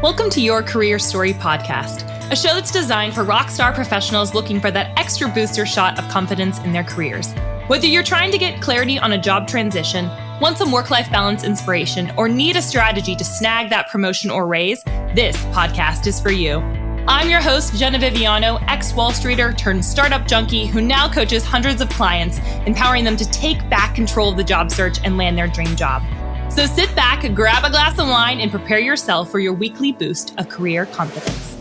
Welcome to Your Career Story podcast, a show that's designed for rockstar professionals looking for that extra booster shot of confidence in their careers. Whether you're trying to get clarity on a job transition, want some work-life balance inspiration, or need a strategy to snag that promotion or raise, this podcast is for you. I'm your host, Jenna Viviano, ex-Wall Streeter turned startup junkie who now coaches hundreds of clients, empowering them to take back control of the job search and land their dream job. So sit back, grab a glass of wine, and prepare yourself for your weekly boost of career confidence.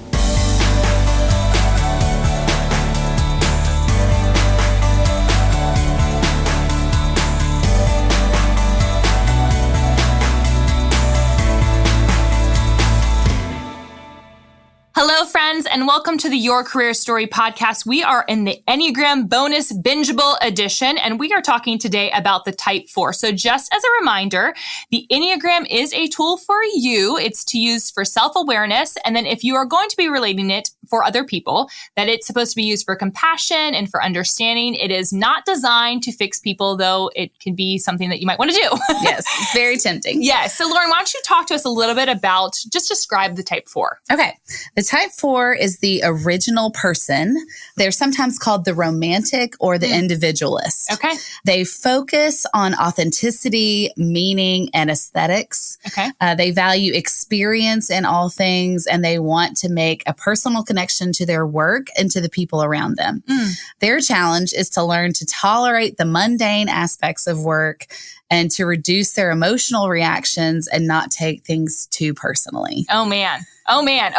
Hello, friends, and welcome to the Your Career Story podcast. We are in the Enneagram bonus bingeable edition, and we are talking today about the Type 4. So just as a reminder, the Enneagram is a tool for you. It's to use for self-awareness, and then if you are going to be relating it for other people, that it's supposed to be used for compassion and for understanding. It is not designed to fix people, though it can be something that you might want to do. Yes, it's very tempting. Yes. So Lauren, why don't you talk to us a little bit about, just describe the Type 4. Okay. The Type 4 is the original person. They're sometimes called the romantic or the individualist. Okay. They focus on authenticity, meaning, and aesthetics. Okay. They value experience in all things, and they want to make a personal connection to their work and to the people around them. Their challenge is to learn to tolerate the mundane aspects of work and to reduce their emotional reactions and not take things too personally. Oh, man.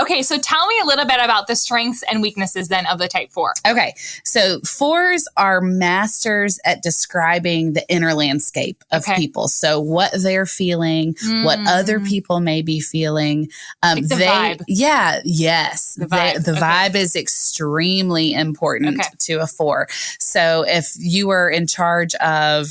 Okay, so tell me a little bit about the strengths and weaknesses then of the Type 4. Okay, so 4s are masters at describing the inner landscape of people. So what they're feeling, what other people may be feeling. Like the vibe. Yeah, yes. The vibe. The vibe is extremely important to a 4. So if you were in charge of,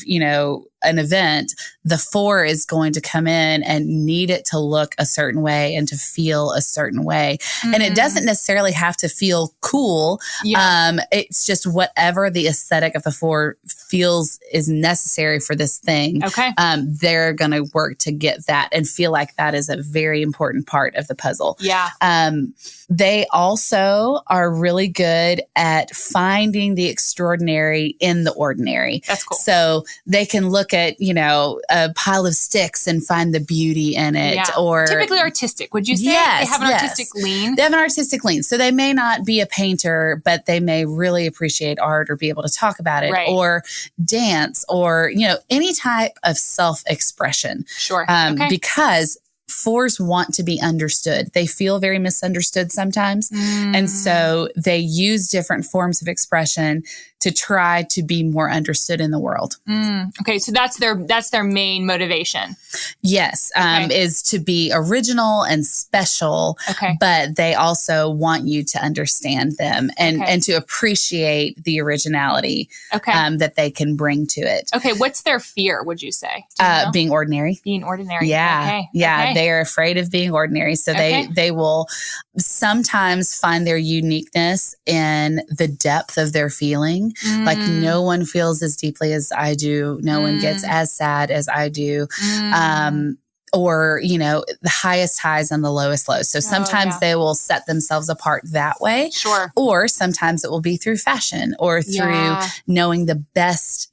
an event, the 4 is going to come in and need it to look a certain way and to feel a certain way. And it doesn't necessarily have to feel cool. Yeah. It's just whatever the aesthetic of the 4 feels is necessary for this thing. Okay. They're going to work to get that and feel like that is a very important part of the puzzle. Yeah. They also are really good at finding the extraordinary in the ordinary. That's cool. So they can look at, a pile of sticks and find the beauty in it. Yeah. Or typically artistic, would you say? Yes, they have an artistic lean? They have an artistic lean. So they may not be a painter, but they may really appreciate art or be able to talk about it or dance or, any type of self-expression. Sure. Because 4s want to be understood. They feel very misunderstood sometimes. And so they use different forms of expression to try to be more understood in the world. Okay. So that's their main motivation. Yes. Is to be original and special, but they also want you to understand them and to appreciate the originality that they can bring to it. Okay. What's their fear, would you say? Being ordinary. Being ordinary. Yeah. Yeah. They are afraid of being ordinary. So they will sometimes find their uniqueness in the depth of their feeling. Like no one feels as deeply as I do. No one gets as sad as I do. Or, the highest highs and the lowest lows. So sometimes they will set themselves apart that way. Sure. Or sometimes it will be through fashion or through knowing the best,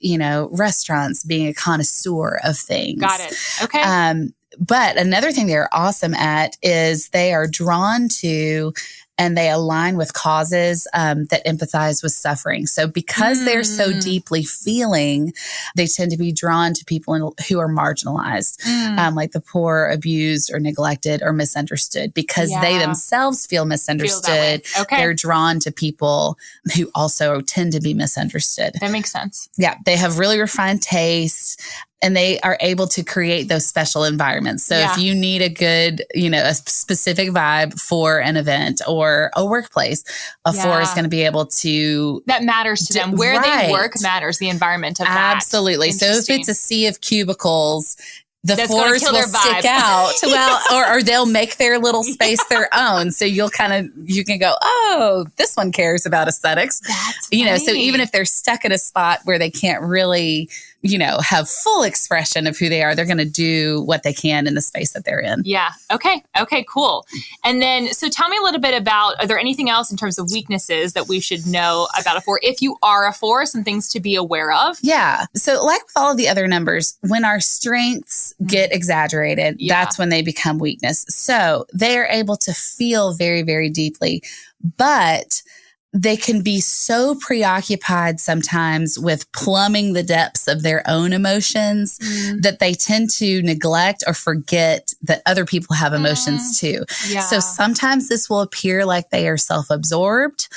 restaurants, being a connoisseur of things. Got it. Okay. But another thing they're awesome at is they are drawn to and they align with causes that empathize with suffering. So because they're so deeply feeling, they tend to be drawn to people who are marginalized, like the poor, abused, or neglected, or misunderstood. Because they themselves feel misunderstood, they're drawn to people who also tend to be misunderstood. That makes sense. Yeah. They have really refined taste. And they are able to create those special environments. So if you need a good, a specific vibe for an event or a workplace, a 4 is going to be able to... That matters to them. Where they work matters, the environment of that. Absolutely. So if it's a sea of cubicles, the 4s will stick out. Well, or they'll make their little space their own. So you can go, oh, this one cares about aesthetics. That's funny. So even if they're stuck at a spot where they can't really have full expression of who they are. They're going to do what they can in the space that they're in. Yeah. Okay, cool. And then, so tell me a little bit about, are there anything else in terms of weaknesses that we should know about a 4? If you are a 4, some things to be aware of? Yeah. So like with all of the other numbers, when our strengths get exaggerated, that's when they become weakness. So they are able to feel very, very deeply, but they can be so preoccupied sometimes with plumbing the depths of their own emotions that they tend to neglect or forget that other people have emotions too. Yeah. So sometimes this will appear like they are self-absorbed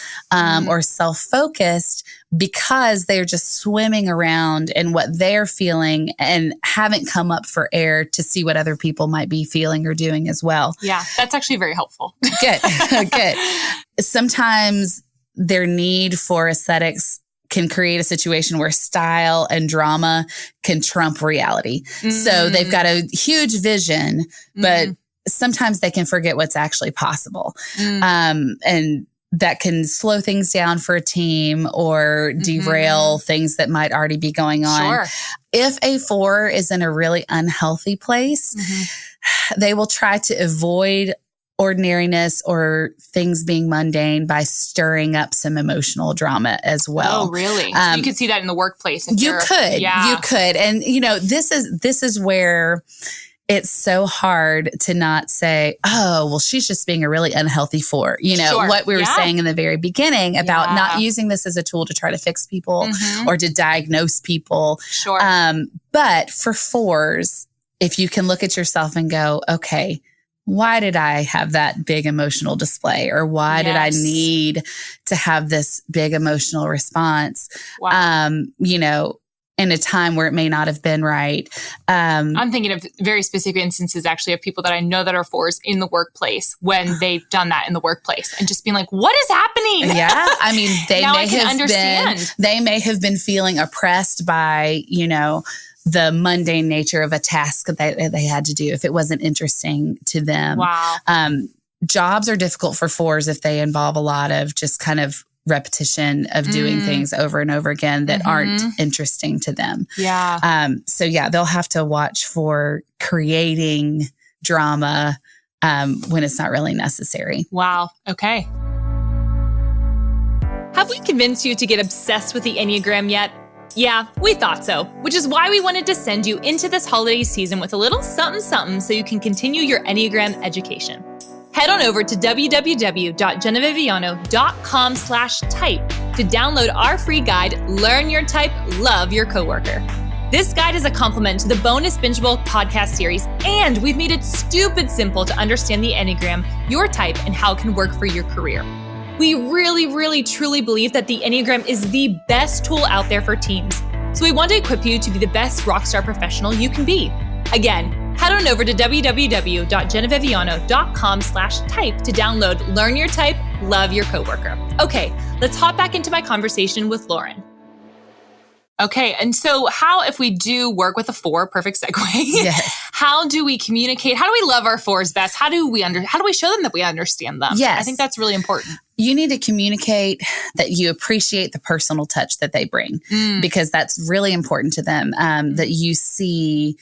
or self-focused because they're just swimming around in what they're feeling and haven't come up for air to see what other people might be feeling or doing as well. Yeah, that's actually very helpful. Good. Good. Sometimes their need for aesthetics can create a situation where style and drama can trump reality. So they've got a huge vision, but sometimes they can forget what's actually possible. And that can slow things down for a team or derail things that might already be going on. Sure. If a 4 is in a really unhealthy place, they will try to avoid ordinariness or things being mundane by stirring up some emotional drama as well. Oh, really? So you could see that in the workplace. You could. And, this is where it's so hard to not say, oh, well, she's just being a really unhealthy 4. What we were saying in the very beginning about not using this as a tool to try to fix people or to diagnose people. Sure. But for 4s, if you can look at yourself and go, okay, why did I have that big emotional display? Or why did I need to have this big emotional response? Wow. In a time where it may not have been right. I'm thinking of very specific instances actually of people that I know that are 4s in the workplace when they've done that in the workplace and just being like, what is happening? Yeah. I mean, they may have been feeling oppressed by, the mundane nature of a task that they had to do if it wasn't interesting to them. Wow. Jobs are difficult for 4s if they involve a lot of just kind of repetition of doing things over and over again that aren't interesting to them. Yeah. They'll have to watch for creating drama when it's not really necessary. Wow. Okay. Have we convinced you to get obsessed with the Enneagram yet? Yeah, we thought so, which is why we wanted to send you into this holiday season with a little something so you can continue your Enneagram education. Head on over to www.genevieveviano.com/type to download our free guide, Learn Your Type, Love Your Coworker. This guide is a complement to the bonus Bingeable podcast series, and we've made it stupid simple to understand the Enneagram, your type, and how it can work for your career. We really, really, truly believe that the Enneagram is the best tool out there for teams. So we want to equip you to be the best rockstar professional you can be. Again, head on over to www.genevieveviano.com/type to download Learn Your Type, Love Your Coworker. Okay, let's hop back into my conversation with Lauren. Okay, and so if we do work with a 4, perfect segue, how do we communicate? How do we love our 4s best? How do we show them that we understand them? Yes. I think that's really important. You need to communicate that you appreciate the personal touch that they bring because that's really important to them, that you see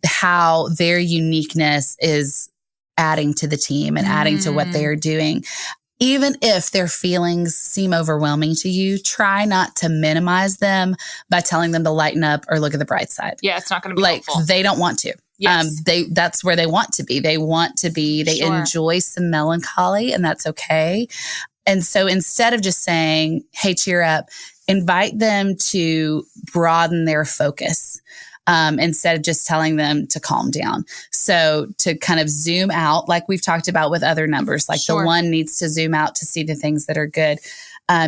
how their uniqueness is adding to the team and adding to what they are doing. Even if their feelings seem overwhelming to you, try not to minimize them by telling them to lighten up or look at the bright side. Yeah, it's not going to be helpful. They don't want to. Yes. That's where they want to be. They enjoy some melancholy, and that's okay. And so instead of just saying, hey, cheer up, invite them to broaden their focus. Instead of just telling them to calm down. So to kind of zoom out, like we've talked about with other numbers, like the 1 needs to zoom out to see the things that are good.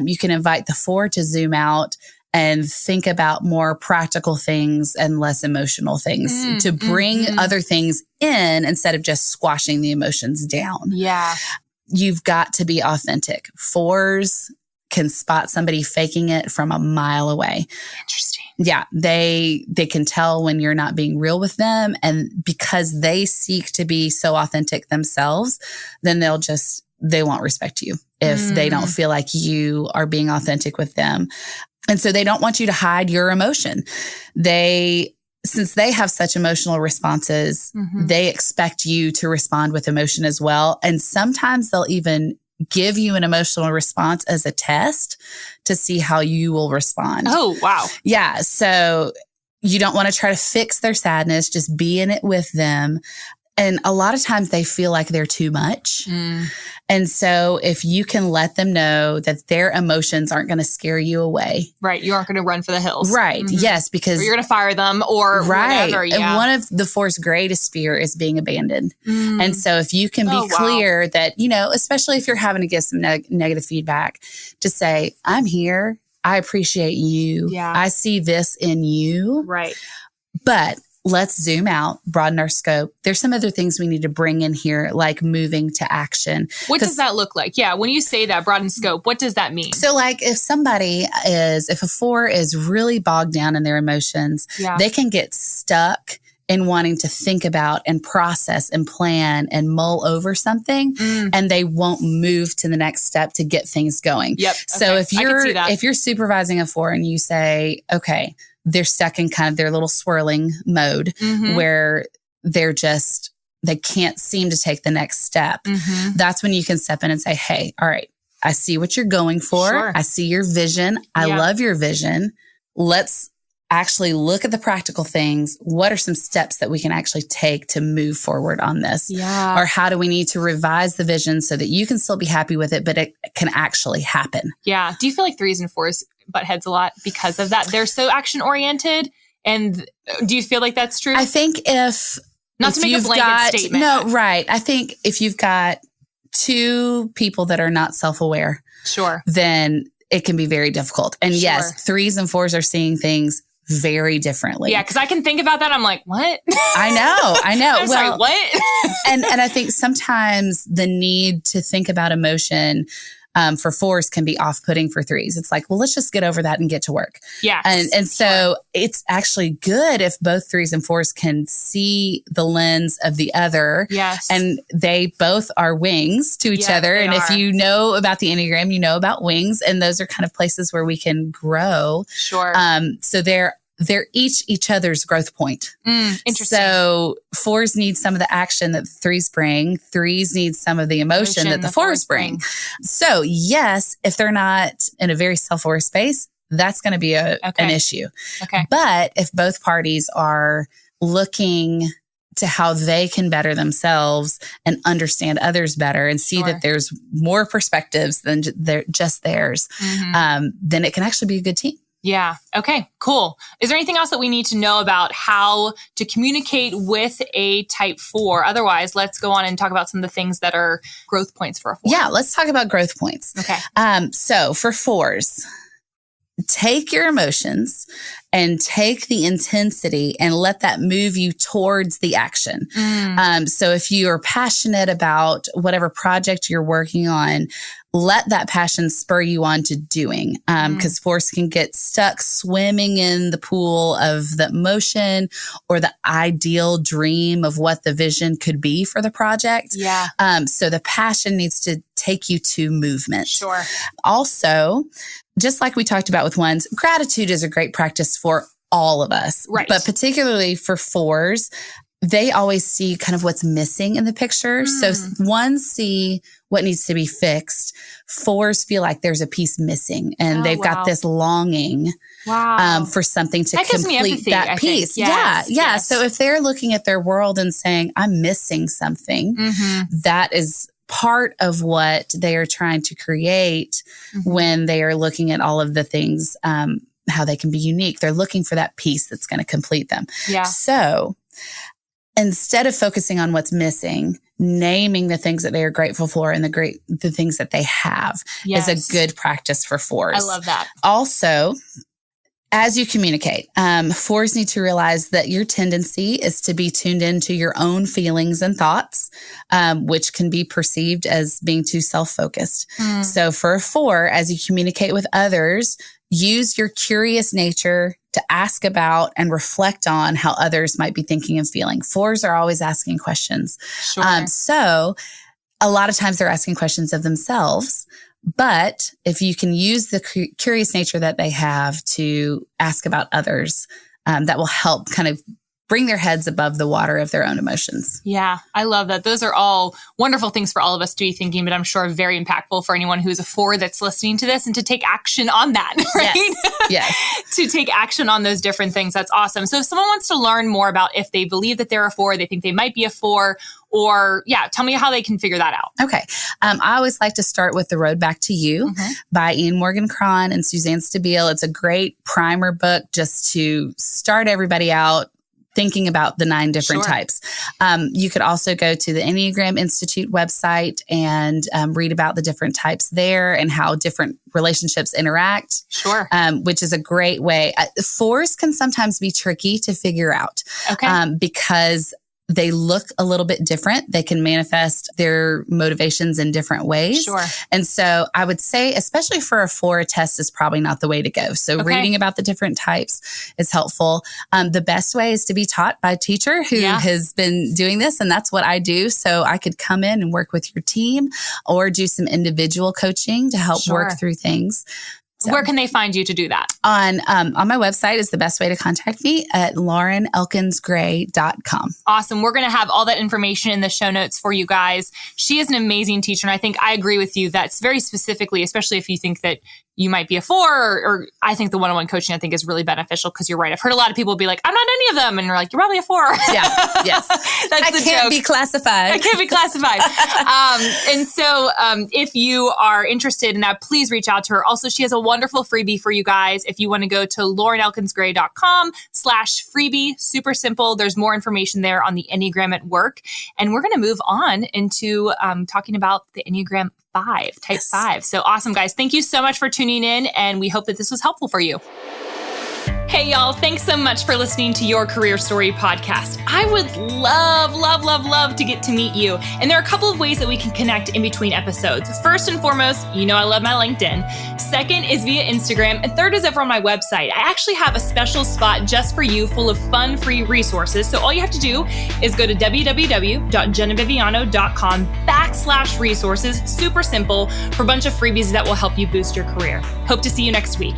You can invite the 4 to zoom out and think about more practical things and less emotional things to bring other things in instead of just squashing the emotions down. Yeah. You've got to be authentic. 4s can spot somebody faking it from a mile away. Interesting. Yeah, they can tell when you're not being real with them. And because they seek to be so authentic themselves, then they won't respect you if they don't feel like you are being authentic with them. And so they don't want you to hide your emotion. Since they have such emotional responses, they expect you to respond with emotion as well. And sometimes they'll even give you an emotional response as a test to see how you will respond. Oh, wow. Yeah. So you don't want to try to fix their sadness, just be in it with them. And a lot of times they feel like they're too much. And so if you can let them know that their emotions aren't going to scare you away. Right. You aren't going to run for the hills. Right. Yes. Because or you're going to fire them or whatever. Yeah. And one of the 4's greatest fear is being abandoned. And so if you can be clear that, especially if you're having to get some negative feedback, to say, I'm here. I appreciate you. Yeah. I see this in you. Right. But let's zoom out, broaden our scope. There's some other things we need to bring in here, like moving to action. What does that look like? Yeah. When you say that, broaden scope, what does that mean? So like if a 4 is really bogged down in their emotions, they can get stuck in wanting to think about and process and plan and mull over something, and they won't move to the next step to get things going. Yep. So if you're supervising a 4 and you say, okay, they're stuck in kind of their little swirling mode where they can't seem to take the next step. That's when you can step in and say, hey, all right, I see what you're going for. Sure. I see your vision. I love your vision. Let's actually look at the practical things. What are some steps that we can actually take to move forward on this? Yeah. Or how do we need to revise the vision so that you can still be happy with it, but it can actually happen? Yeah. Do you feel like 3s and 4s butt heads a lot because of that? They're so action oriented. And do you feel like that's true? I think not to make a blanket statement. No, right. I think if you've got 2 people that are not self-aware, then it can be very difficult. And yes, 3s and 4s are seeing things very differently. Yeah, because I can think about that. I'm like, what? I know. I'm sorry, what? and I think sometimes the need to think about emotion for 4s can be off-putting for 3s. It's like, well, let's just get over that and get to work. Yeah. And so it's actually good if both 3s and 4s can see the lens of the other. Yes. And they both are wings to each other. And if you know about the Enneagram, you know about wings. And those are kind of places where we can grow. Sure. So they're each other's growth point. Interesting. So 4s need some of the action that 3s bring. 3s need some of the emotion that the 4s bring. So yes, if they're not in a very self-aware space, that's going to be an issue. Okay. But if both parties are looking to how they can better themselves and understand others better and see that there's more perspectives than just theirs, then it can actually be a good team. Yeah. Okay, cool. Is there anything else that we need to know about how to communicate with a type 4? Otherwise, let's go on and talk about some of the things that are growth points for a 4. Yeah, let's talk about growth points. Okay. So for 4s, take your emotions and take the intensity and let that move you towards the action. So if you are passionate about whatever project you're working on, let that passion spur you on to doing. Because 4s can get stuck swimming in the pool of the emotion or the ideal dream of what the vision could be for the project. Yeah. So the passion needs to take you to movement. Sure. Also, just like we talked about with 1s, gratitude is a great practice for all of us. Right. But particularly for 4s, they always see kind of what's missing in the picture. So 1s see what needs to be fixed. 4s feel like there's a piece missing and they've got this longing for something to complete that piece. Yes, Yeah. So if they're looking at their world and saying, I'm missing something, that is part of what they are trying to create when they are looking at all of the things, how they can be unique. They're looking for that piece that's going to complete them. Yeah. So instead of focusing on what's missing, naming the things that they are grateful for and the things that they have is a good practice for 4s. I love that. Also, as you communicate, 4s need to realize that your tendency is to be tuned into your own feelings and thoughts, which can be perceived as being too self-focused. So for a 4, as you communicate with others, use your curious nature to ask about and reflect on how others might be thinking and feeling. 4s are always asking questions. Sure. So a lot of times they're asking questions of themselves, But if you can use the curious nature that they have to ask about others, that will help kind of bring their heads above the water of their own emotions. Yeah, I love that. Those are all wonderful things for all of us to be thinking, but I'm sure very impactful for anyone who's a 4 that's listening to this and to take action on that, right? Yes. To take action on those different things. That's awesome. So if someone wants to learn more about if they believe that they're a 4, they think they might be a 4, or tell me how they can figure that out. Okay. I always like to start with The Road Back to You by Ian Morgan Cron and Suzanne Stabile. It's a great primer book just to start everybody out thinking about the 9 different types. You could also go to the Enneagram Institute website and read about the different types there and how different relationships interact. Sure. Which is a great way. 4s can sometimes be tricky to figure out because they look a little bit different. They can manifest their motivations in different ways. Sure. And so I would say, especially for a 4, a test is probably not the way to go. So reading about the different types is helpful. The best way is to be taught by a teacher who has been doing this. And that's what I do. So I could come in and work with your team or do some individual coaching to help work through things. So, where can they find you to do that? On my website is the best way to contact me at laurenelkinsgray.com. Awesome. We're going to have all that information in the show notes for you guys. She is an amazing teacher. And I think I agree with you. That's very specifically, especially if you think that you might be a 4, or I think the one-on-one coaching I think is really beneficial because you're right. I've heard a lot of people be like, I'm not any of them. And you're like, you're probably a 4. Yeah. Yes. That's the can't joke. be classified. I can't be classified. And so if you are interested in that, please reach out to her. Also, she has a wonderful freebie for you guys. If you want to go to laurenelkinsgray.com/freebie, super simple. There's more information there on the Enneagram at work. And we're going to move on into talking about the Enneagram Type 5. So awesome, guys. Thank you so much for tuning in, and we hope that this was helpful for you. Hey, y'all. Thanks so much for listening to Your Career Story podcast. I would love to get to meet you. And there are a couple of ways that we can connect in between episodes. First and foremost, you know I love my LinkedIn. Second is via Instagram. And third is over on my website. I actually have a special spot just for you full of fun, free resources. So all you have to do is go to www.geneviviano.com/resources. Super simple, for a bunch of freebies that will help you boost your career. Hope to see you next week.